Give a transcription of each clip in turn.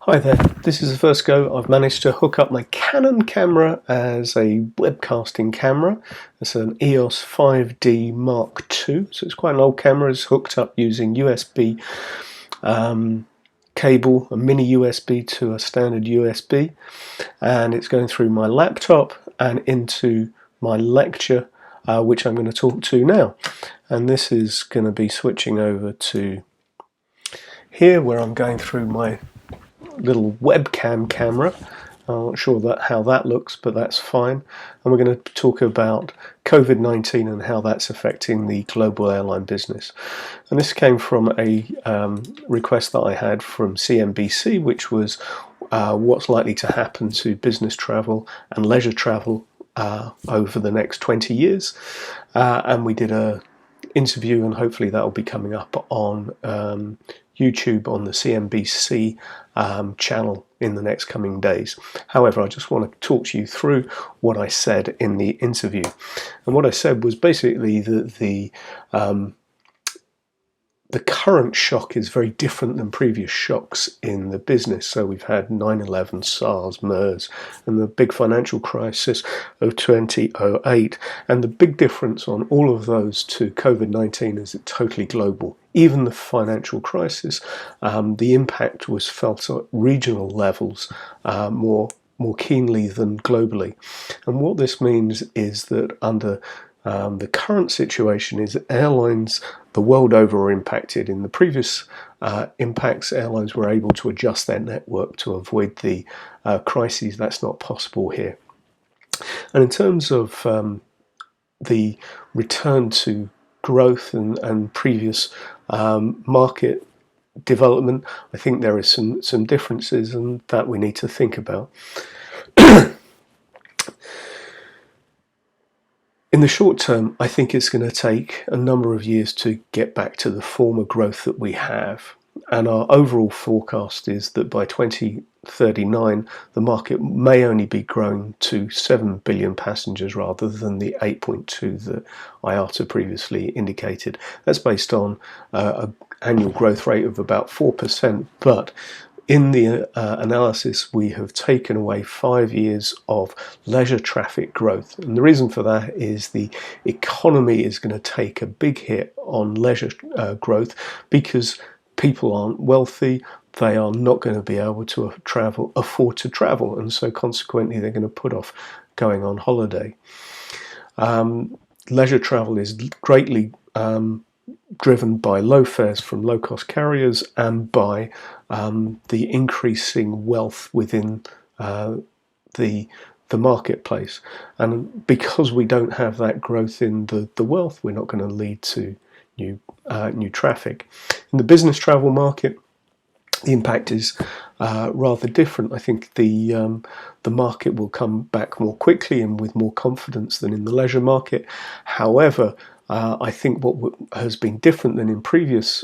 Hi there, this is the first go I've managed to hook up my Canon camera as a webcasting camera. It's an EOS 5D Mark II, so it's quite an old camera. It's hooked up using USB cable, a mini USB to a standard USB, and it's going through my laptop and into my lecture, which I'm going to talk to now. And this is going to be switching over to here, where I'm going through my little webcam camera. I'm not sure how that looks, but that's fine. And we're going to talk about COVID-19 and how that's affecting the global airline business. And this came from a request that I had from CNBC, which was what's likely to happen to business travel and leisure travel over the next 20 years. And we did a interview, and hopefully that will be coming up on YouTube on the CNBC channel in the next coming days. However, I just want to talk to you through what I said in the interview. And what I said was basically that the current shock is very different than previous shocks in the business. So we've had 9/11, SARS, MERS, and the big financial crisis of 2008. And the big difference on all of those to COVID-19 is it's totally global. Even the financial crisis, the impact was felt at regional levels more keenly than globally. And what this means is that under the current situation is airlines the world over are impacted. In the previous impacts, airlines were able to adjust their network to avoid the crises. That's not possible here. And in terms of the return to growth and previous market development, I think there is some differences, and that we need to think about. In the short term, I think it's going to take a number of years to get back to the former growth that we have. And our overall forecast is that by 2039, the market may only be growing to 7 billion passengers rather than the 8.2 that IATA previously indicated. That's based on an annual growth rate of about 4%, but in the analysis, we have taken away 5 years of leisure traffic growth. And the reason for that is the economy is going to take a big hit on leisure growth because people aren't wealthy. They are not going to be able to afford to travel. And so consequently, they're going to put off going on holiday. Leisure travel is greatly driven by low fares from low-cost carriers and by the increasing wealth within the marketplace. And because we don't have that growth in the wealth, we're not going to lead to new traffic. In the business travel market, the impact is rather different. I think the market will come back more quickly and with more confidence than in the leisure market. However, I think what has been different than in previous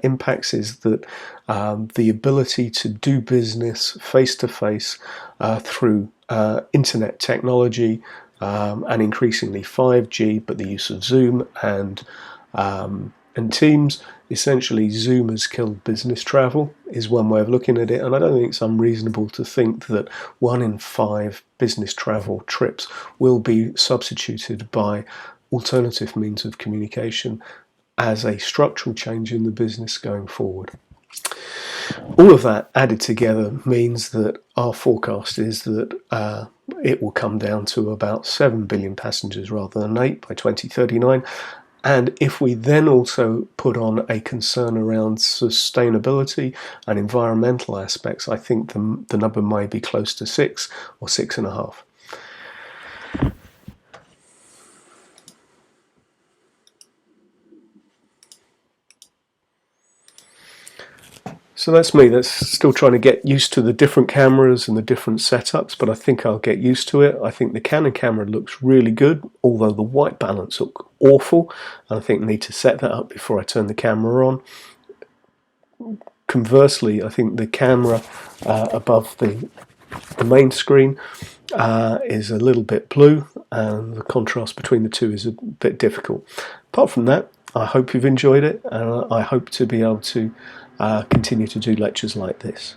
impacts is that the ability to do business face-to-face through internet technology and increasingly 5G, but the use of Zoom and Teams. Essentially, Zoom has killed business travel, is one way of looking at it, and I don't think it's unreasonable to think that 1 in 5 business travel trips will be substituted by alternative means of communication as a structural change in the business going forward. All of that added together means that our forecast is that it will come down to about 7 billion passengers rather than 8 by 2039. And if we then also put on a concern around sustainability and environmental aspects, I think the number may be close to 6 or 6.5. So that's me. That's still trying to get used to the different cameras and the different setups, but I think I'll get used to it. I think the Canon camera looks really good, although the white balance looks awful. And I think I need to set that up before I turn the camera on. Conversely, I think the camera above the main screen is a little bit blue, and the contrast between the two is a bit difficult. Apart from that, I hope you've enjoyed it, and I hope to be able to continue to do lectures like this.